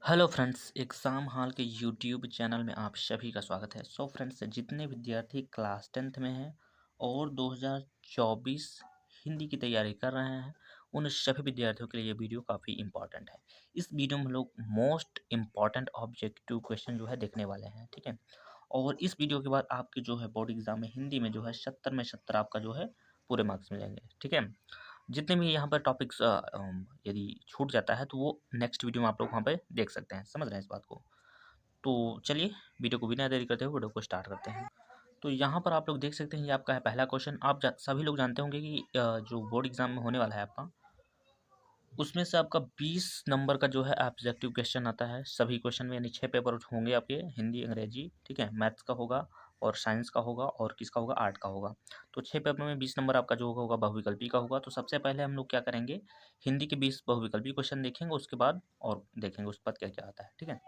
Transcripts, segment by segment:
Hello friends, exam hall के YouTube channel में आप सभी का स्वागत है। सो फ्रेंड्स, जितने विद्यार्थी क्लास 10th में हैं और 2024 हिंदी की तैयारी कर रहे हैं, उन सभी विद्यार्थियों के लिए ये वीडियो काफ़ी इम्पॉर्टेंट है। इस वीडियो में हम लोग मोस्ट इम्पॉर्टेंट ऑब्जेक्टिव क्वेश्चन जो है देखने वाले हैं, ठीक है। और इस वीडियो के बाद आपके जो है बोर्ड एग्ज़ाम में हिंदी में जो है 70 में 70 आपका जो है पूरे मार्क्स मिलेंगे, ठीक है। जितने भी यहाँ पर टॉपिक्स यदि छूट जाता है तो वो नेक्स्ट वीडियो में आप लोग वहाँ पे देख सकते हैं। समझ रहे हैं इस बात को? तो चलिए वीडियो को बिना देरी करते हुए वीडियो को स्टार्ट करते हैं। तो यहाँ पर आप लोग देख सकते हैं, ये आपका है पहला क्वेश्चन। आप सभी लोग जानते होंगे कि जो बोर्ड एग्जाम में होने वाला है आपका, उसमें से आपका 20 नंबर का जो है ऑब्जेक्टिव क्वेश्चन आता है सभी क्वेश्चन में, यानी 6 पेपर होंगे आपके, हिंदी, अंग्रेजी, ठीक है, मैथ्स का होगा और साइंस का होगा और किसका होगा, आर्ट का होगा। तो 6 पेपर में 20 नंबर आपका जो होगा बहुविकल्पी का होगा। तो सबसे पहले हम लोग क्या करेंगे, हिंदी के 20 बहुविकल्पी क्वेश्चन देखेंगे, उसके बाद और देखेंगे उसके बाद क्या क्या आता है, ठीक है।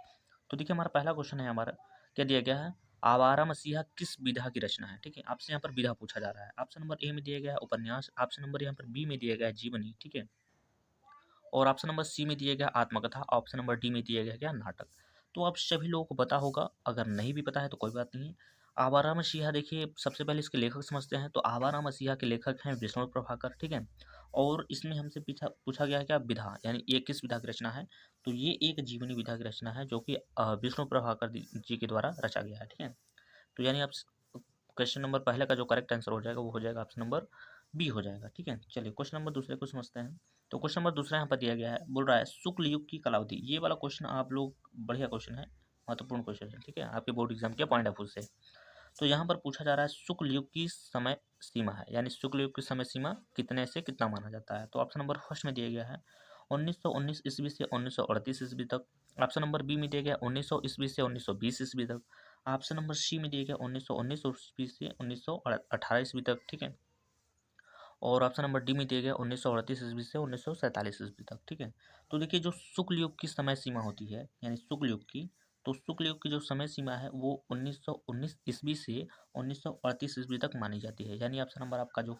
तो देखिए हमारा पहला क्वेश्चन है, हमारा क्या दिया गया है, आवारा मसीहा किस विधा की रचना है, ठीक है। आपसे यहाँ पर विधा पूछा जा रहा है। ऑप्शन नंबर ए में दिया गया है उपन्यास, ऑप्शन नंबर यहाँ पर बी में दिया गया है जीवनी, ठीक है, और ऑप्शन नंबर सी में दिया गया आत्मकथा, ऑप्शन नंबर डी में दिया गया क्या, नाटक। तो आप सभी लोगों को पता होगा, अगर नहीं भी पता है तो कोई बात नहीं है। आवारा मसीहा, देखिए सबसे पहले इसके लेखक समझते हैं। तो आवारा मसीहा के लेखक हैं विष्णु प्रभाकर, ठीक है। और इसमें हमसे पूछा पूछा गया है क्या, विधा, यानी ये किस विधा की रचना है। तो ये एक जीवनी विधा की रचना है जो कि विष्णु प्रभाकर जी के द्वारा रचा गया है, ठीक है। तो यानी आप क्वेश्चन नंबर पहले का जो करेक्ट आंसर हो जाएगा वो हो जाएगा ऑप्शन नंबर बी हो जाएगा, ठीक है। चलिए क्वेश्चन नंबर दूसरे को समझते हैं। तो क्वेश्चन नंबर दूसरा यहाँ पर दिया गया है, बोल रहा है शुक्ल युग की कलावधि। ये वाला क्वेश्चन आप लोग, बढ़िया क्वेश्चन है, महत्वपूर्ण क्वेश्चन है, ठीक है, आपके बोर्ड एग्जाम के पॉइंट ऑफ व्यू से। तो यहाँ पर पूछा जा रहा है शुक्ल युग की समय सीमा है, यानी शुक्ल युग की समय सीमा कितने से कितना माना जाता है। तो ऑप्शन नंबर फर्स्ट में दिया गया है 1919 ईस्वी से 1938 ईस्वी तक। ऑप्शन नंबर बी में दिया गया 1900 ईस्वी से 1920 ईस्वी तक। ऑप्शन नंबर सी में दिया गया 1919 ईस्वी से 1918 ईस्वी तक, ठीक है। और ऑप्शन नंबर डी में दिया गया 1938 ईस्वी से 1947 ईस्वी तक, ठीक है। तो देखिए जो शुक्ल युग की समय सीमा होती है, यानी शुक्ल युग की, तो शुक्ल युग की जो समय सीमा है वो 1919 ईस्वी से 1938 ईस्वी तक मानी जाती है। यानी ऑप्शन नंबर आपका जो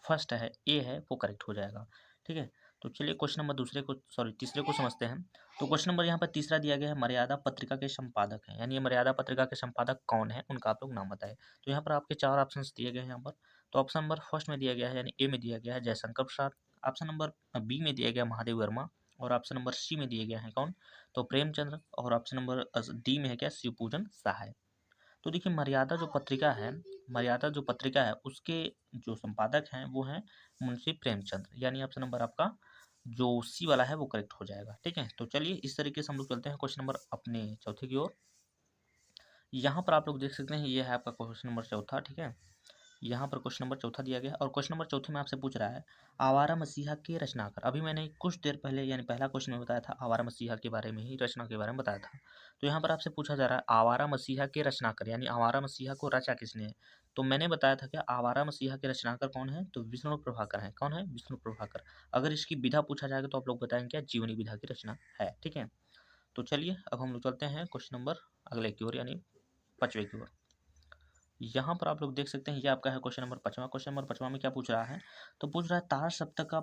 फर्स्ट है, ए है, वो करेक्ट हो जाएगा, ठीक है। तो चलिए क्वेश्चन नंबर तीसरे को समझते हैं। तो क्वेश्चन नंबर यहाँ पर तीसरा दिया गया है, मर्यादा पत्रिका के संपादक हैं, यानी ये मर्यादा पत्रिका के संपादक कौन है, उनका आप लोग नाम बताएं। तो यहाँ पर आपके चार ऑप्शन दिए गए हैं यहाँ पर। तो ऑप्शन नंबर फर्स्ट में दिया गया है, यानी ए में दिया गया है Jaishankar Prasad. Option number B में दिया गया महादेव वर्मा। और ऑप्शन नंबर सी में दिए गया है कौन, तो प्रेमचंद्र। और ऑप्शन नंबर डी में है क्या, शिवपूजन सहाय। तो देखिए मर्यादा जो पत्रिका है उसके जो संपादक हैं वो हैं मुंशी प्रेमचंद्र, यानी ऑप्शन नंबर आपका जो सी वाला है वो करेक्ट हो जाएगा, ठीक है। तो चलिए इस तरीके से हम लोग चलते हैं क्वेश्चन नंबर अपने चौथे की ओर। यहाँ पर आप लोग देख सकते हैं, ये है आपका क्वेश्चन नंबर चौथा, ठीक है। यहाँ पर क्वेश्चन नंबर चौथा दिया गया है और क्वेश्चन नंबर चौथे में आपसे पूछ रहा है आवारा मसीहा के रचनाकार। अभी मैंने कुछ देर पहले यानी पहला क्वेश्चन में बताया था, आवारा मसीहा के बारे में ही, रचना के बारे में बताया था। तो यहाँ पर आपसे पूछा जा रहा है आवारा मसीहा के रचनाकार, यानी आवारा मसीहा को रचा किसने है। तो मैंने बताया था कि आवारा मसीहा के रचनाकार कौन है, तो विष्णु प्रभाकर है। कौन है, विष्णु प्रभाकर। अगर इसकी विधा पूछा जाएगा तो आप लोग बताएंगे क्या, जीवनी विधा की रचना है, ठीक है। तो चलिए अब हम लोग चलते हैं क्वेश्चन नंबर अगले की ओर, यानी पांचवे की ओर। यहाँ पर आप लोग देख सकते हैं, ये आपका है क्वेश्चन नंबर पाँचवा। क्वेश्चन नंबर पाँचवा में क्या पूछ रहा है, तो पूछ रहा है तार सप्तक का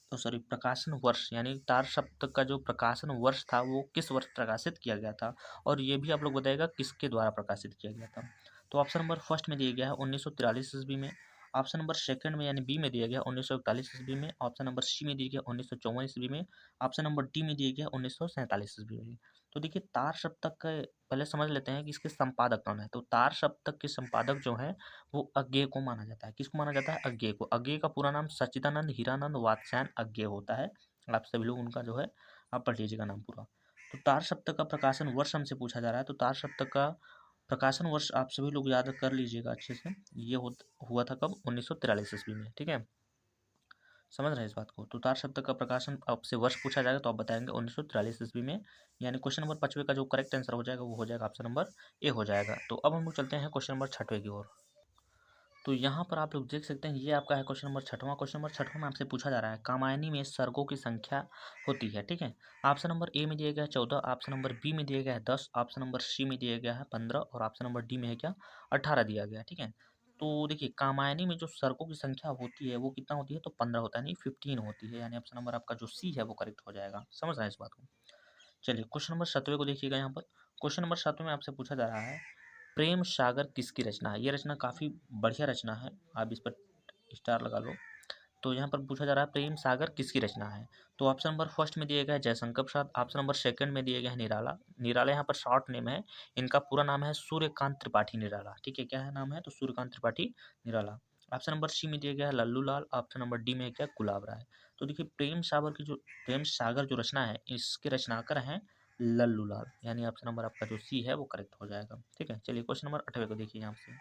प्रकाशन वर्ष, यानी तार सप्तक का जो प्रकाशन वर्ष था वो किस वर्ष प्रकाशित किया गया था। और ये भी आप लोग बताइएगा किसके द्वारा प्रकाशित किया गया था। तो ऑप्शन नंबर फर्स्ट में दिया गया है 1943 ईस्वी में। ऑप्शन नंबर सेकंड में यानी बी में दिया गया 1941 ईस्वी में। ऑप्शन नंबर सी में दिया गया 1954 ईस्वी में। ऑप्शन नंबर डी में दिया गया 1947 ईस्वी में। तो देखिए तार सप्तक का पहले समझ लेते हैं कि इसके संपादक कौन है। तो तार सप्तक के संपादक जो हैं वो अज्ञेय को माना जाता है। किसको माना जाता है, अज्ञेय को। अज्ञेय का पूरा नाम सच्चिदानंद हीरानंद वात्स्यायन अज्ञेय होता है। आप सभी लोग उनका जो है आप पढ़ लीजिएगा नाम पूरा। तो तार सप्तक का प्रकाशन वर्ष हमसे पूछा जा रहा है। तो तार सप्तक का प्रकाशन वर्ष आप सभी लोग याद कर लीजिएगा अच्छे से। ये हुआ था कब, 1943 ईस्वी में, ठीक है। समझ रहे हैं इस बात को। तो तार शब्द का प्रकाशन आपसे वर्ष पूछा जाएगा तो आप बताएंगे 1943 ईस्वी में। यानी क्वेश्चन नंबर पाँचवे का जो करेक्ट आंसर हो जाएगा वो हो जाएगा ऑप्शन नंबर ए हो जाएगा। तो अब हम लोग चलते हैं क्वेश्चन नंबर छठवें की ओर। तो यहाँ पर आप लोग देख सकते हैं, ये आपका है क्वेश्चन नंबर छठवां। क्वेश्चन नंबर छठवां में आपसे पूछा जा रहा है कामायनी में सर्गों की संख्या होती है, ठीक है। ऑप्शन नंबर ए में दिया गया है 14, ऑप्शन नंबर बी में दिया गया है 10, ऑप्शन नंबर सी में दिया गया है 15 और ऑप्शन नंबर डी में है क्या, 18 दिया गया है, ठीक है। तो देखिए कामायनी में जो सर्गों की संख्या होती है वो कितना होती है, तो 15 होता है, नहीं 15 होती है। यानी ऑप्शन नंबर आपका जो सी है वो करेक्ट हो जाएगा। समझ रहे हैं इस बात को। चलिए क्वेश्चन नंबर 7वें को देखिएगा। यहाँ पर क्वेश्चन नंबर 7वें में आपसे पूछा जा रहा है प्रेम सागर किसकी रचना है। ये रचना काफ़ी बढ़िया रचना है, आप इस पर स्टार लगा लो। तो यहाँ पर पूछा जा रहा है प्रेम सागर किसकी रचना है। तो ऑप्शन नंबर फर्स्ट में दिया गया है Jaishankar Prasad, option number second में दिया गया है निराला। निराला यहाँ पर शॉर्ट नेम है, इनका पूरा नाम है सूर्यकांत त्रिपाठी निराला। ठीक है, क्या है नाम है, तो Suryakant Tripathi Nirala. Option number C में दिया गया है लल्लू लाल, ऑप्शन नंबर डी में क्या गुलाब राय। तो देखिए प्रेम सागर जो रचना है इसके रचनाकार हैं लल्लू लाल, यानी ऑप्शन नंबर आपका जो सी है वो करेक्ट हो जाएगा। ठीक है, चलिए क्वेश्चन नंबर 8वें को देखिए। यहाँ से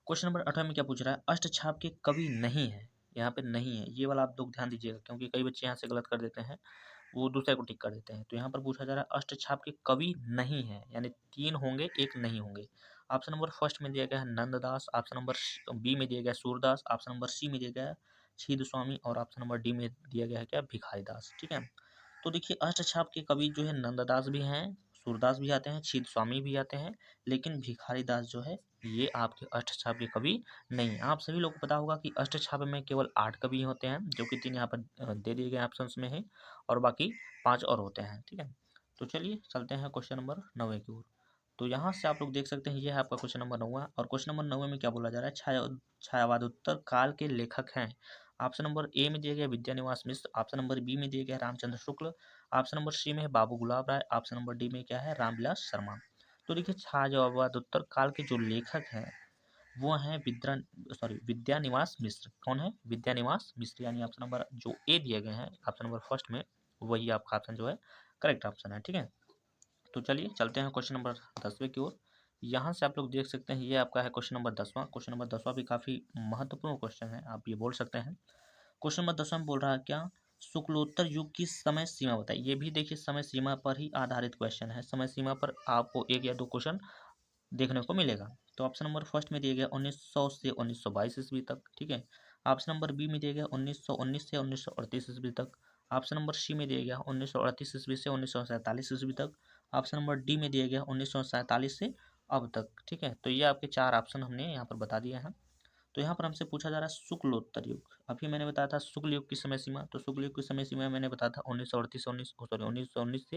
क्वेश्चन नंबर 18 में क्या पूछ रहा है, अष्टछाप के कवि नहीं है। यहाँ पे नहीं है, ये वाला आप लोग ध्यान दीजिएगा, क्योंकि कई बच्चे यहाँ से गलत कर देते हैं, वो दूसरे को टिक कर देते हैं। तो यहाँ पर पूछा जा रहा है अष्टछाप के कवि नहीं है, यानी 3 होंगे, एक नहीं होंगे। ऑप्शन नंबर फर्स्ट में दिया गया है नंददास, ऑप्शन नंबर बी में दिया गया है सूरदास, ऑप्शन नंबर सी में दिया गया है छीद स्वामी, और ऑप्शन नंबर डी में दिया गया है क्या, भिखारी दास। ठीक है, तो देखिए अष्टछाप के कवि जो है नंददास भी हैं, सूरदास भी आते हैं, छीद स्वामी भी आते हैं, लेकिन भिखारी दास जो है ये आपके अष्टछाप के कवि नहीं। आप सभी लोग को पता होगा कि अष्टछाप में केवल 8 कवि होते हैं, जो कि 3 यहाँ पर दे दिए गए ऑप्शन में है, और बाकी 5 और होते हैं। ठीक है, तो चलिए चलते हैं क्वेश्चन नंबर 9 की ओर। तो यहाँ से आप लोग देख सकते हैं ये है आपका क्वेश्चन नंबर 9, और क्वेश्चन नंबर 9 में क्या बोला जा रहा है, छायावादोत्तर काल के लेखक हैं। ऑप्शन नंबर ए में दिया गया विद्यानिवास मिश्र, ऑप्शन नंबर बी में दिया गया Ramchandra Shukla, option number C में है बाबू गुलाब राय, ऑप्शन नंबर डी में क्या है रामविलास शर्मा। तो देखिए छायावादोत्तर काल के जो लेखक हैं वो हैं विद्यानिवास मिश्र। कौन है, विद्यानिवास मिश्र, यानी ऑप्शन नंबर जो ए दिए गए हैं ऑप्शन नंबर फर्स्ट में, वही आपका ऑप्शन जो है करेक्ट ऑप्शन है। ठीक है, तो चलिए चलते हैं क्वेश्चन नंबर 10वें की ओर। यहाँ से आप लोग देख सकते हैं ये आपका है क्वेश्चन नंबर 10वां। क्वेश्चन नंबर 10वां भी काफ़ी महत्वपूर्ण क्वेश्चन है, आप ये बोल सकते हैं। क्वेश्चन नंबर 10वां में बोल रहा है क्या, शुक्लोत्तर युग की समय सीमा बताइए। ये भी देखिए समय सीमा पर ही आधारित क्वेश्चन है, समय सीमा पर आपको 1 या 2 क्वेश्चन देखने को मिलेगा। तो ऑप्शन नंबर फर्स्ट में दिया गया 1900 से 1922 ईस्वी तक। ठीक है, ऑप्शन नंबर बी में दिया गया 1919 से 1938 ईस्वी तक, ऑप्शन नंबर सी में दिया गया 1938 ईस्वी से 1947 ईस्वी तक, ऑप्शन नंबर डी में दिया गया 1947 से अब तक। ठीक है, तो ये आपके 4 ऑप्शन हमने यहाँ पर बता दिए हैं। तो यहाँ पर हमसे पूछा जा रहा है शुक्लोत्तर युग। अभी मैंने बताया था शुक्ल युग की समय सीमा, तो शुक्ल युग की समय सीमा मैंने बताया था 1919 से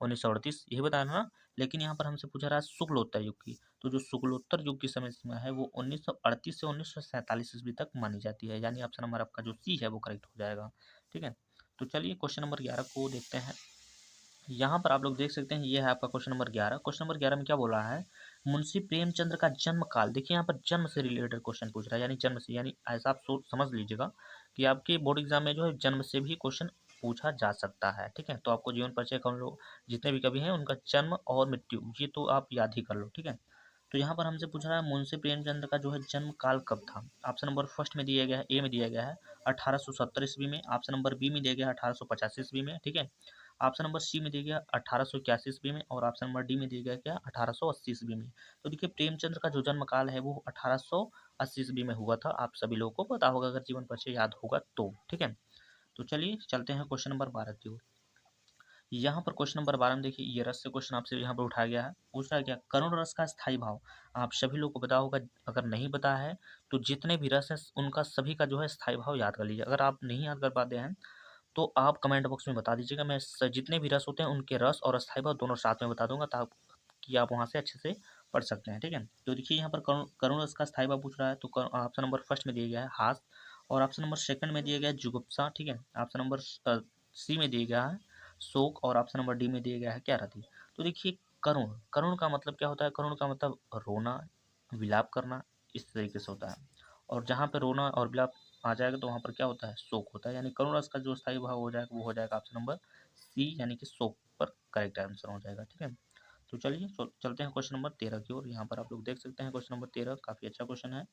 1938, यही बताया था ना। लेकिन यहाँ पर हमसे पूछा रहा है शुक्लोत्तर युग की, तो जो शुक्लोत्तर युग की समय सीमा है वो 1938 से 1947 ईस्वी तक मानी जाती है, यानी ऑप्शन नंबर आपका जो सी है वो करेक्ट हो जाएगा। ठीक है, तो चलिए क्वेश्चन नंबर 11 को देखते हैं। यहाँ पर आप लोग देख सकते हैं ये है आपका क्वेश्चन नंबर 11। क्वेश्चन नंबर 11 में क्या बोला है, मुंशी प्रेमचंद्र का जन्म काल। देखिए यहाँ पर जन्म से रिलेटेड क्वेश्चन पूछ रहा है, यानी जन्म से, यानी ऐसा आप सोच समझ लीजिएगा कि आपके बोर्ड एग्जाम में जो है जन्म से भी क्वेश्चन पूछा जा सकता है। ठीक है, तो आपको जीवन परिचय का लोग जितने भी कवि हैं उनका जन्म और मृत्यु ये तो आप याद ही कर लो। ठीक है, तो यहाँ पर हमसे पूछ रहा है मुंशी प्रेमचंद का जो है जन्म काल कब था। ऑप्शन नंबर फर्स्ट में दिया गया है, ए में दिया गया है 1870 ईस्वी में, ऑप्शन नंबर बी में दिया गया है 1885 ईस्वी में। ठीक है, ऑप्शन नंबर सी में दिया गया 1881 ईस्वी में, और ऑप्शन नंबर डी में दिया गया क्या 1880 ईस्वी में। तो देखिए प्रेमचंद्र का जो जन्म काल है वो 1880 ईस्वी में हुआ था, आप सभी लोगों को पता होगा अगर जीवन परिचय याद होगा तो। ठीक है, तो चलिए चलते हैं क्वेश्चन नंबर 12 की ओर। यहाँ पर क्वेश्चन नंबर 12 में देखिए ये रस से क्वेश्चन आपसे यहाँ पर उठाया गया है। पूछ रहा है क्या, करुण रस का स्थायी भाव। आप सभी लोग को पता होगा, अगर नहीं पता है तो जितने भी रस है उनका सभी का जो है स्थायी भाव याद कर लीजिए। अगर आप नहीं याद कर पाते हैं तो आप कमेंट बॉक्स में बता दीजिएगा, मैं जितने भी रस होते हैं उनके रस और अस्थायी भाव दोनों साथ में बता दूंगा ताकि आप वहाँ से अच्छे से पढ़ सकते हैं। ठीक है, तो देखिए यहाँ पर करुण करुण रस का स्थायी भाव पूछ रहा है, तो ऑप्शन नंबर फर्स्ट में दिया गया है हास, और ऑप्शन नंबर सेकंड में दिया गया है जुगुप्सा। ठीक है, ऑप्शन नंबर सी में दिया गया है शोक, और ऑप्शन नंबर डी में दिया गया है क्या रति। तो देखिए करुण, करुण का मतलब क्या होता है, करुण का मतलब रोना, विलाप करना, इस तरीके से होता है। और जहाँ पे रोना और विलाप आ जाएगा तो वहाँ पर क्या होता है, शोक होता है, यानी करुण रस का जो स्थायी भाव हो जाएगा वो हो जाएगा ऑप्शन नंबर सी, यानी कि शोक पर करेक्ट आंसर हो जाएगा। ठीक है, तो चलिए चलते हैं क्वेश्चन नंबर 13 की ओर। यहाँ पर आप लोग देख सकते हैं क्वेश्चन नंबर 13 काफ़ी अच्छा क्वेश्चन है,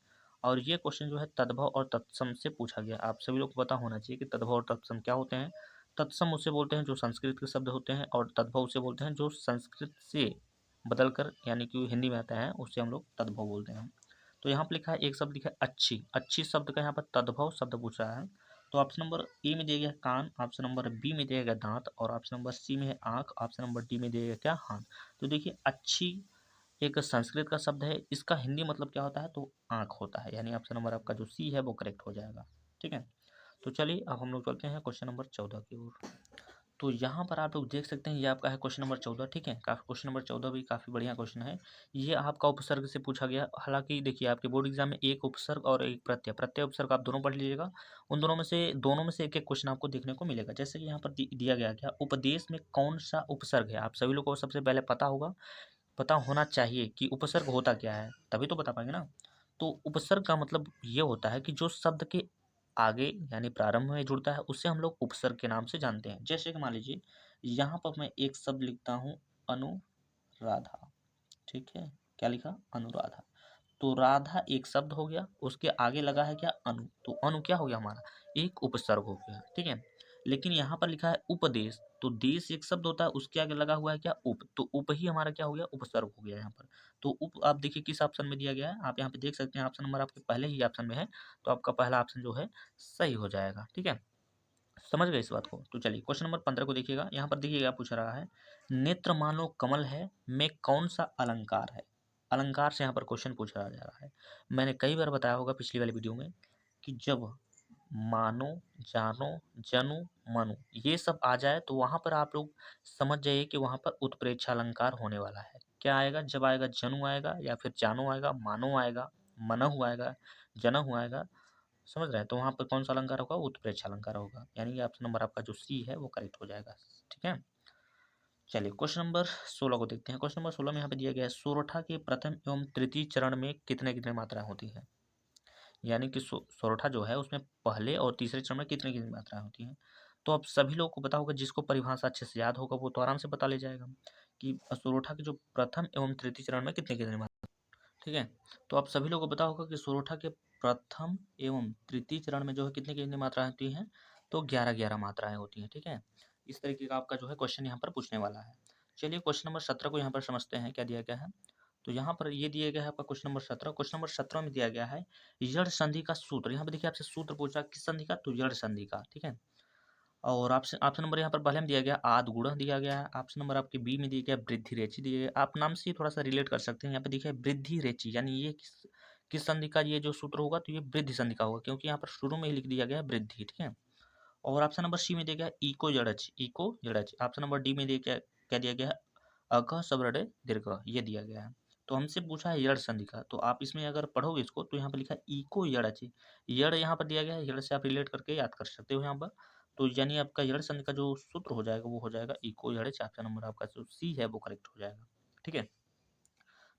और ये क्वेश्चन जो है तद्भव और तत्सम से पूछा गया। आप सभी लोग को पता होना चाहिए कि तद्भव और तत्सम क्या होते हैं। तत्सम उसे बोलते हैं जो संस्कृत के शब्द होते हैं, और तद्भव उसे बोलते हैं जो संस्कृत से बदल कर यानी कि हिंदी में आता है, उससे हम लोग तद्भव बोलते हैं। तो यहाँ पर लिखा है एक शब्द लिखा है अच्छी, अच्छी शब्द का यहाँ पर तद्भव शब्द पूछ रहा है। तो ऑप्शन नंबर ए में दिया गया कान, ऑप्शन नंबर बी में दिया गया दांत, और ऑप्शन नंबर सी में है आंख, ऑप्शन नंबर डी में दिया गया क्या हाथ। तो देखिए अच्छी एक संस्कृत का शब्द है, इसका हिंदी मतलब क्या होता है, तो आंख होता है, यानी ऑप्शन नंबर आपका जो सी है वो करेक्ट हो जाएगा। ठीक है, तो चलिए अब हम लोग चलते हैं क्वेश्चन नंबर 14 की ओर। तो यहाँ पर आप लोग देख सकते हैं ये आपका है क्वेश्चन नंबर 14, ठीक है। क्वेश्चन नंबर 14 भी काफ़ी बढ़िया क्वेश्चन है। ये आपका उपसर्ग से पूछा गया। हालांकि देखिए आपके बोर्ड एग्जाम में एक उपसर्ग और एक प्रत्यय, प्रत्यय उपसर्ग आप दोनों पढ़ लीजिएगा। उन दोनों में से एक एक क्वेश्चन आपको देखने को मिलेगा। जैसे कि यहाँ पर दिया गया क्या, उपदेश में कौन सा उपसर्ग है। आप सभी लोगों को सबसे पहले पता होगा, पता होना चाहिए कि उपसर्ग होता क्या है, तभी तो बता पाएंगे ना। तो उपसर्ग का मतलब ये होता है कि जो शब्द के आगे यानी प्रारंभ में जुड़ता है उसे हम लोग उपसर्ग के नाम से जानते हैं। जैसे कि मान लीजिए यहाँ पर मैं एक शब्द लिखता हूँ अनुराधा, ठीक है। क्या लिखा, अनुराधा। तो राधा एक शब्द हो गया, उसके आगे लगा है क्या, अनु। तो अनु क्या हो गया हमारा, एक उपसर्ग हो गया, ठीक है। लेकिन यहाँ पर लिखा है उपदेश, तो देश एक शब्द होता है, उसके आगे लगा हुआ है क्या, उप। तो उप ही हमारा क्या हो गया, उपसर्ग हो गया यहाँ पर। तो उप आप देखिए किस ऑप्शन में दिया गया है, आप यहाँ पे देख सकते हैं ऑप्शन नंबर आपके पहले ही ऑप्शन में है। तो आपका पहला ऑप्शन जो है सही हो जाएगा, ठीक है। समझ गए इस बात को। तो चलिए क्वेश्चन नंबर 15 को देखिएगा। यहाँ पर देखिएगा पूछ रहा है, नेत्र मानो कमल है में कौन सा अलंकार है। अलंकार से यहाँ पर क्वेश्चन पूछा जा रहा है। मैंने कई बार बताया होगा पिछली वाली वीडियो में कि जब मानो, जानो, जनु, मनु ये सब आ जाए तो वहां पर आप लोग समझ जाइए कि वहां पर उत्प्रेक्षा अलंकार होने वाला है। क्या आएगा, जब आएगा जनु आएगा या फिर जानो आएगा, मानो आएगा, मनहु आएगा, जनहु आएगा। समझ रहे हैं, तो वहां पर कौन सा अलंकार होगा, उत्प्रेक्षा अलंकार होगा। यानी कि ऑप्शन नंबर आपका जो सी है वो करेक्ट हो जाएगा, ठीक है। चलिए क्वेश्चन नंबर 16 को देखते हैं। क्वेश्चन नंबर 16 में यहाँ पे दिया गया है, सोरठा के प्रथम एवं तृतीय चरण में कितने कितने मात्राएं होती हैं। यानी कि सोरठा जो है उसमें पहले और तीसरे चरण में कितनी कितनी मात्राएं होती हैं। तो अब सभी लोग को पता होगा, जिसको परिभाषा अच्छे से याद होगा वो तो आराम से पता ले जाएगा कि सोरठा के जो प्रथम एवं तृतीय चरण में कितने कितने मात्रा, ठीक है। तो आप सभी लोगों को पता होगा कि सोरठा के प्रथम एवं तृतीय चरण में जो है कितनी कितनी मात्राएं होती हैं, तो 11-11 मात्राएं होती हैं, ठीक है। इस तरीके का आपका जो है क्वेश्चन यहाँ पर पूछने वाला है। चलिए क्वेश्चन नंबर 17 को यहाँ पर समझते हैं क्या दिया गया है। तो यहाँ पर ये दिया गया है आपका क्वेश्चन नंबर 17। क्वेश्चन नंबर 17 में दिया गया है यड़ संधि का सूत्र। यहाँ पे देखिए आपसे सूत्र पूछा किस संधि का, तो यड़ संधि का, ठीक है। और ऑप्शन ऑप्शन नंबर यहाँ पर पहले में दिया गया आद गुणा दिया गया है। ऑप्शन नंबर आपके बी में दिया गया वृद्धि रेचि दिया गया। आप नाम से थोड़ा सा रिलेट कर सकते हैं। यहाँ पे देखिए वृद्धि रेचि, यानी ये किस संधि का ये जो सूत्र होगा, तो ये वृद्धि संधि का होगा, क्योंकि यहाँ पर शुरू में ही लिख दिया गया वृद्धि, ठीक है। और ऑप्शन नंबर सी में दिया गया इको जड़च, इको जड़च। ऑप्शन नंबर डी में दिया गया, क्या दिया गया है, अक सबरडे दीर्घ, ये दिया गया है। तो हमसे पूछा है यड़ संधि का, तो आप इसमें अगर पढ़ोगे इसको तो यहाँ पर लिखा है इको यड़च। यड़ यहाँ पर दिया गया है, यड़ से आप रिलेट करके याद कर सकते हो यहाँ पर। तो यानी आपका यड़ संधि का जो सूत्र हो जाएगा वो हो जाएगा इको यड़च। ऑप्शन नंबर आपका जो सी है वो करेक्ट हो जाएगा, ठीक है।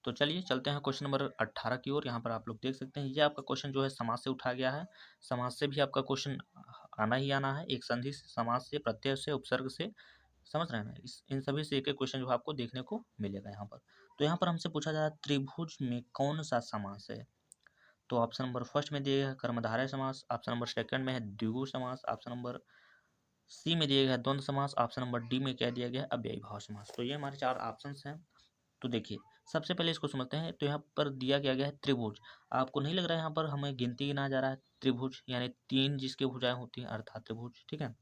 तो चलिए चलते हैं क्वेश्चन नंबर 18 की ओर। यहाँ पर आप लोग देख सकते हैं ये आपका क्वेश्चन जो है समाज से उठा गया है। समाज से भी आपका क्वेश्चन आना ही आना है, एक संधि से, समाज से, प्रत्यय से, उपसर्ग से। समझ रहे हैं ना, इन सभी से एक एक क्वेश्चन जो आपको देखने को मिलेगा यहाँ पर। तो यहाँ पर हमसे पूछा जा रहा है त्रिभुज में कौन सा समास है। तो ऑप्शन नंबर फर्स्ट में दिया गया है कर्मधारय समास, ऑप्शन नंबर सेकंड में है द्विगु समास, ऑप्शन नंबर सी में दिया गया है द्वंद्व समास, ऑप्शन नंबर डी में क्या दिया गया है अव्ययी भाव समास। तो ये हमारे चार ऑप्शन हैं। तो देखिए सबसे पहले इसको समझते हैं। तो यहाँ पर दिया गया है त्रिभुज। आपको नहीं लग रहा है यहाँ पर हमें गिनती गिना जा रहा है, त्रिभुज यानी तीन जिसके भुजाएं होती हैं अर्थात त्रिभुज, ठीक है।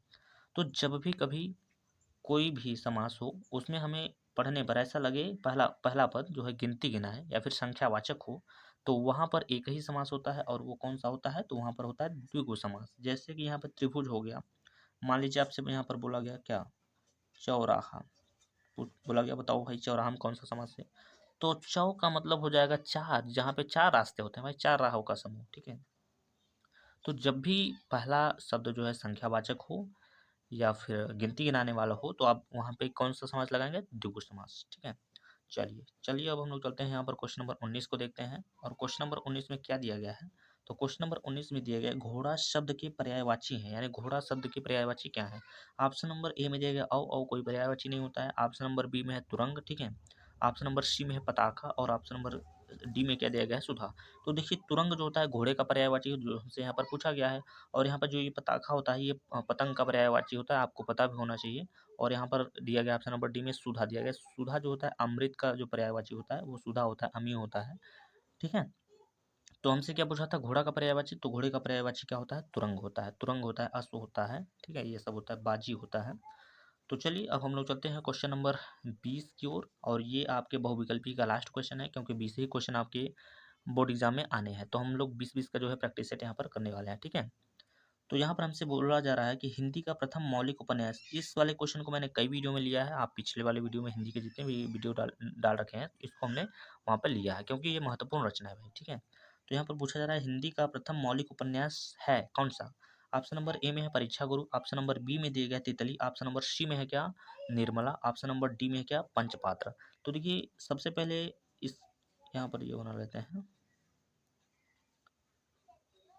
तो जब भी कभी कोई भी समास हो उसमें हमें पढ़ने पर ऐसा लगे पहला पहला पद जो है गिनती गिना है या फिर संख्यावाचक हो, तो वहां पर एक ही समास होता है। और वो कौन सा होता है, तो वहां पर होता है द्विगु समास। जैसे कि यहाँ पर त्रिभुज हो गया, मान लीजिए आपसे यहाँ पर बोला गया क्या, चौराहा। बोला गया बताओ भाई चौराहा में कौन सा समास है। तो चौ का मतलब हो जाएगा चार, जहाँ पे चार रास्ते होते हैं भाई, चार राहों का समूह, ठीक है। तो जब भी पहला शब्द जो है संख्यावाचक हो या फिर गिनती गिनाने वाला हो, तो आप वहाँ पे कौन सा समास लगाएंगे, द्विगु समास, ठीक है। चलिए चलिए अब हम लोग चलते हैं यहाँ पर क्वेश्चन नंबर 19 को देखते हैं। और क्वेश्चन नंबर 19 में क्या दिया गया है। तो क्वेश्चन नंबर 19 में दिया गया है घोड़ा शब्द के पर्यायवाची है, यानी घोड़ा शब्द की पर्यायवाची क्या है। ऑप्शन नंबर ए में दिया गया औ कोई पर्यायवाची नहीं होता है। ऑप्शन नंबर बी में है तुरंग, ठीक है। ऑप्शन नंबर सी में है पताका, और ऑप्शन नंबर डी में क्या दिया गया है, सुधा। तो देखिए तुरंग जो होता है घोड़े का पर्यायवाची जो हमसे यहाँ पर पूछा गया है। और यहाँ पर जो ये पताखा होता है ये पतंग का पर्यायवाची होता है, आपको पता भी होना चाहिए। और यहाँ पर दिया गया ऑप्शन नंबर डी में सुधा दिया गया। सुधा जो होता है अमृत का जो पर्यायवाची होता है वो सुधा होता है, अमीय होता है, ठीक है। तो हमसे क्या पूछा था घोड़ा का पर्यायवाची, तो घोड़े का पर्यायवाची क्या होता है, तुरंग होता है। तुरंग होता है, अश्व होता है, ठीक है, ये सब होता है, बाजी होता है। तो चलिए अब हम लोग चलते हैं क्वेश्चन नंबर 20 की ओर। और ये आपके बहुविकल्पी का लास्ट क्वेश्चन है, क्योंकि 20 ही क्वेश्चन आपके बोर्ड एग्जाम में आने हैं। तो हम लोग 20-20 का जो है प्रैक्टिस सेट यहाँ पर करने वाले हैं, ठीक है। तो यहाँ पर हमसे बोला जा रहा है कि हिंदी का प्रथम मौलिक उपन्यास। इस वाले क्वेश्चन को मैंने कई वीडियो में लिया है, आप पिछले वाले वीडियो में हिंदी के जितने भी वीडियो डाल डाल रखे हैं इसको हमने वहाँ पर लिया है, क्योंकि ये महत्वपूर्ण रचना है भाई। ठीक है, तो यहाँ पर पूछा जा रहा है हिंदी का प्रथम मौलिक उपन्यास है कौन सा। ऑप्शन नंबर ए में है परीक्षा गुरु, ऑप्शन नंबर बी में दिया गया तितली, ऑप्शन नंबर सी में है क्या निर्मला, ऑप्शन नंबर डी में है क्या पंचपात्र। तो देखिए सबसे पहले इस यहाँ पर ये बना लेते हैं।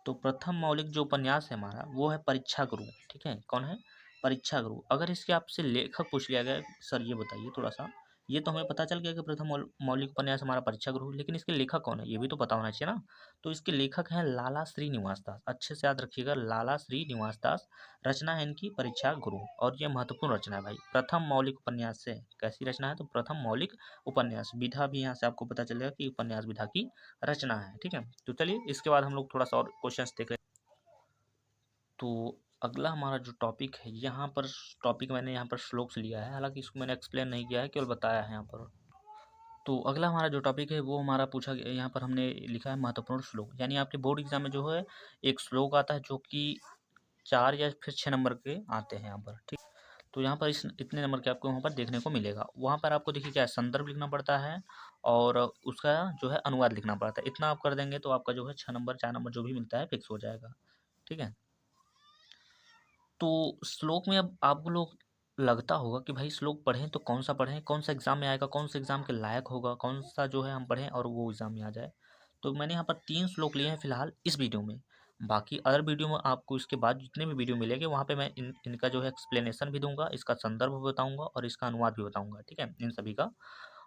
तो प्रथम मौलिक जो उपन्यास है हमारा वो है परीक्षा गुरु। ठीक है, कौन है परीक्षा गुरु। अगर इसके आपसे लेखक पूछ लिया गया सर ये बताइए थोड़ा सा, ये तो हमें पता चल गया कि प्रथम मौलिक उपन्यास हमारा परीक्षा गुरु, लेकिन इसके लेखक कौन है ये भी तो पता होना चाहिए ना। तो इसके लेखक हैं लाला श्रीनिवास दास, अच्छे से याद रखिएगा लाला श्रीनिवास दास। रचना है इनकी परीक्षा गुरु, और ये महत्वपूर्ण रचना है भाई। प्रथम मौलिक उपन्यास से कैसी रचना है, तो प्रथम मौलिक उपन्यास। विधा भी यहाँ से आपको पता चलेगा कि उपन्यास विधा की रचना है। ठीक है, तो चलिए इसके बाद हम लोग थोड़ा सा और क्वेश्चंस देख रहे हैं। तो अगला हमारा जो टॉपिक है, यहाँ पर टॉपिक मैंने यहाँ पर श्लोक से लिया है, हालांकि इसको मैंने एक्सप्लेन नहीं किया है, केवल बताया है यहाँ पर। तो अगला हमारा जो टॉपिक है वो हमारा पूछा गया, यहाँ पर हमने लिखा है महत्वपूर्ण श्लोक। यानी आपके बोर्ड एग्जाम में जो है एक श्लोक आता है जो कि 4 या फिर 6 नंबर के आते हैं यहाँ पर। ठीक, तो यहाँ पर इस इतने नंबर के आपको वहाँ पर देखने को मिलेगा। वहाँ पर आपको देखिए क्या है, संदर्भ लिखना पड़ता है और उसका जो है अनुवाद लिखना पड़ता है। इतना आप कर देंगे तो आपका जो है 6 नंबर 4 नंबर जो भी मिलता है फिक्स हो जाएगा। ठीक है, तो श्लोक में अब आप लोग लगता होगा कि भाई श्लोक पढ़ें तो कौन सा पढ़ें, कौन सा एग्जाम में आएगा, कौन सा एग्जाम के लायक होगा, कौन सा जो है हम पढ़ें और वो एग्जाम में आ जाए। तो मैंने यहाँ पर 3 श्लोक लिए हैं फिलहाल इस वीडियो में। बाकी अदर वीडियो में आपको इसके बाद जितने भी वीडियो मिलेंगे वहाँ पे मैं इनका जो है एक्सप्लेनेशन भी दूंगा, इसका संदर्भ भी बताऊंगा और इसका अनुवाद भी बताऊंगा। ठीक है, इन सभी का।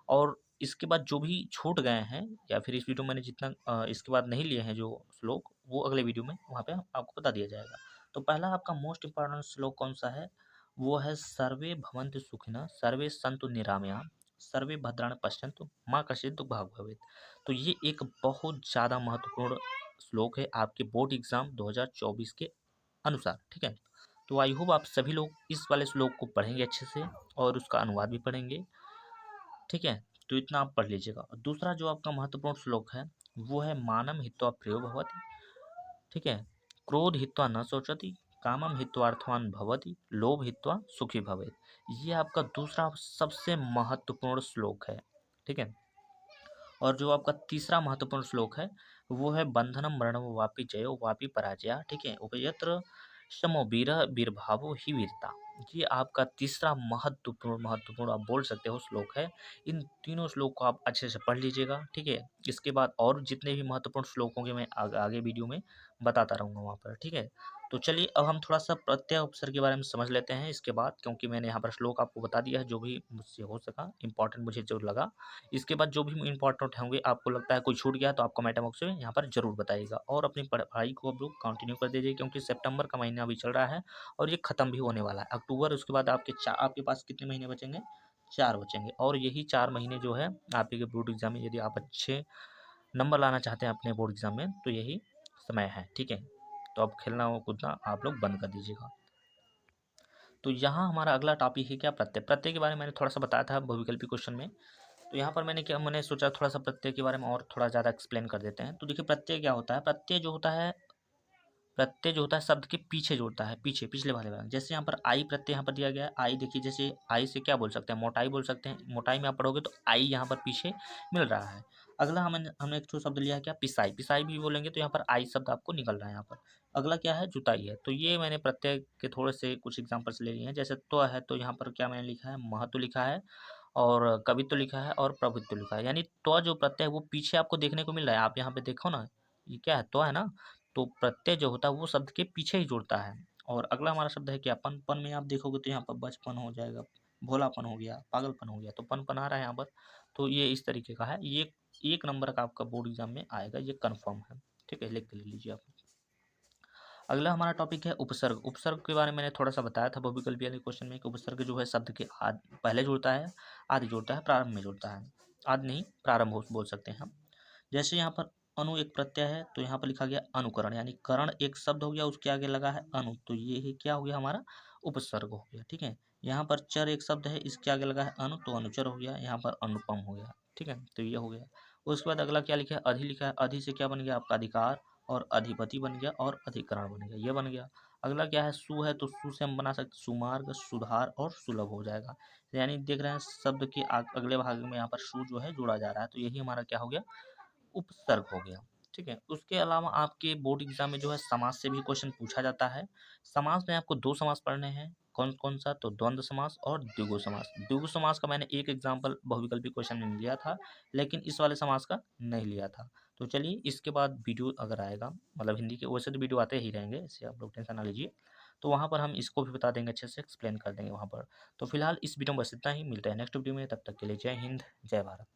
और इसके बाद जो भी छूट गए हैं या फिर इस वीडियो में मैंने जितना इसके बाद नहीं लिए हैं जो श्लोक, वो अगले वीडियो में वहाँ पे आपको बता दिया जाएगा। तो पहला आपका मोस्ट इंपॉर्टेंट श्लोक कौन सा है, वो है सर्वे भवन्तु सुखिनः सर्वे सन्तु निरामया सर्वे भद्राणि पश्यन्तु माँ कश्चित् दुःख भाग् भवेत्। तो ये एक बहुत ज़्यादा महत्वपूर्ण श्लोक है आपके बोर्ड एग्जाम 2024 के अनुसार। ठीक है, तो आई होप आप सभी लोग इस वाले श्लोक को पढ़ेंगे अच्छे से और उसका अनुवाद भी पढ़ेंगे। ठीक है, तो इतना आप पढ़ लीजिएगा। दूसरा जो आपका महत्वपूर्ण श्लोक है वो है मानम हित्वा प्रियो भवति। ठीक है, क्रोध हित्वा न शोचति कामम हित्वार्थवान भवति लोभ हित्वा सुखी भवेत्। ये आपका दूसरा सबसे महत्वपूर्ण श्लोक है। ठीक है, और जो आपका तीसरा महत्वपूर्ण श्लोक है वो है बंधनम मरणम वापि जयो वापि पराजया। ठीक है, उभयत्र समो वीर वीरभावो ही वीरता। ये आपका तीसरा महत्वपूर्ण आप बोल सकते हो श्लोक है। इन तीनों श्लोक को आप अच्छे से पढ़ लीजिएगा। ठीक है, इसके बाद और जितने भी महत्वपूर्ण श्लोक होंगे मैं आगे वीडियो में बताता रहूँगा वहाँ पर। ठीक है, तो चलिए अब हम थोड़ा सा प्रत्यय उपसर्ग के बारे में समझ लेते हैं इसके बाद, क्योंकि मैंने यहाँ पर श्लोक आपको बता दिया है जो भी मुझसे हो सका इंपॉर्टेंट मुझे जो लगा। इसके बाद जो भी इंपॉर्टेंट होंगे आपको लगता है कोई छूट गया तो आप कमेंट बॉक्स में यहाँ पर जरूर बताइएगा। और अपनी पढ़ाई को आप लोग कंटिन्यू कर दीजिए, क्योंकि सितंबर का महीना अभी चल रहा है और ये ख़त्म भी होने वाला है। अक्टूबर, उसके बाद आपके पास कितने महीने बचेंगे, 4 बचेंगे। और यही 4 महीने जो है आपके बोर्ड एग्जाम में यदि आप अच्छे नंबर लाना चाहते हैं अपने बोर्ड एग्जाम में तो यही समय है। ठीक है, तो अब खेलना और कूदना आप लोग बंद कर दीजिएगा। तो यहाँ हमारा अगला टॉपिक है क्या प्रत्यय। प्रत्यय के बारे में मैंने थोड़ा सा बताया था बहुविकल्पी क्वेश्चन में। तो यहाँ पर मैंने सोचा थोड़ा सा प्रत्यय के बारे में और थोड़ा ज़्यादा एक्सप्लेन कर देते हैं। तो देखिए प्रत्यय क्या होता है, प्रत्यय जो होता है शब्द के पीछे जोड़ता है, पीछे पिछले वाले में। जैसे यहाँ पर आई प्रत्यय यहाँ पर दिया गया है, आई देखिए, जैसे आई से क्या बोल सकते हैं, मोटाई बोल सकते हैं। मोटाई में आप पढ़ोगे तो आई यहाँ पर पीछे मिल रहा है। अगला हमने एक शब्द लिया है क्या पिसाई, पिसाई भी बोलेंगे तो यहाँ पर आई शब्द आपको निकल रहा है यहाँ पर। अगला क्या है जुताई है। तो ये मैंने प्रत्यय के थोड़े से कुछ एग्जाम्पल्स ले लिए हैं। जैसे तो है, तो यहाँ पर क्या मैंने लिखा है महत्व लिखा है और कवित्व लिखा है और प्रभुत्व लिखा है। यानी तो जो प्रत्यय है वो पीछे आपको देखने को मिल रहा है। आप यहाँ पे देखो ना, ये क्या है, तो है ना। तो प्रत्यय जो होता है वो शब्द के पीछे ही जुड़ता है। और अगला हमारा शब्द है क्या पन। पन में आप देखोगे तो यहाँ पर बचपन हो जाएगा, भोलापन हो गया, पागलपन हो गया, तो पन आ रहा है यहाँ पर। तो ये इस तरीके का है। ये 1 नंबर का आपका बोर्ड एग्जाम में आएगा, ये कन्फर्म है। ठीक है, लिख के ले लीजिए आप। अगला हमारा टॉपिक है उपसर्ग। उपसर्ग के बारे में मैंने थोड़ा सा बताया था बहुविकल्पी वाले क्वेश्चन में कि उपसर्ग जो है शब्द के पहले जुड़ता है, आदि जुड़ता है, प्रारंभ में जुड़ता है। आदि नहीं, प्रारंभ बोल सकते हैं हम। जैसे यहाँ पर अनु एक प्रत्यय है तो यहाँ पर लिखा गया अनुकरण, यानी करण एक शब्द हो गया, उसके आगे लगा है अनु, तो ये ही क्या हो गया हमारा उपसर्ग हो गया। ठीक है, यहाँ पर चर एक शब्द है, इसके आगे लगा है अनु, तो अनुचर हो गया। यहाँ पर अनुपम हो गया। ठीक है, तो ये हो गया। उसके बाद अगला क्या लिखा है अधि लिखा है। अधि से क्या बन गया आपका अधिकार, और अधिपति बन गया और अधिकरण बन गया, ये बन गया। अगला क्या है, सु है तो सु से हम बना सकते सुमार्ग, सुधार और सुलभ हो जाएगा। यानी देख रहे हैं शब्द के अगले भाग में यहाँ पर सु जो है जोड़ा जा रहा है, तो यही हमारा क्या हो गया, उपसर्ग हो गया। ठीक है, उसके अलावा आपके बोर्ड एग्जाम में जो है समास से भी क्वेश्चन पूछा जाता है। समास में आपको दो समास पढ़ने हैं, कौन कौन सा, तो द्वंद्व समास और द्विगु समास। द्विगु समास का मैंने एक एग्जाम्पल बहुविकल्पी क्वेश्चन में लिया था, लेकिन इस वाले समास का नहीं लिया था। तो चलिए इसके बाद वीडियो अगर आएगा, मतलब हिंदी के वैसे तो वीडियो आते ही रहेंगे, इससे आप लोग टेंशन ना लीजिए, तो वहाँ पर हम इसको भी बता देंगे, अच्छे से एक्सप्लेन कर देंगे वहाँ पर। तो फिलहाल इस वीडियो में बस इतना ही, मिलते हैं नेक्स्ट वीडियो में, तब तक के लिए जय हिंद जय भारत।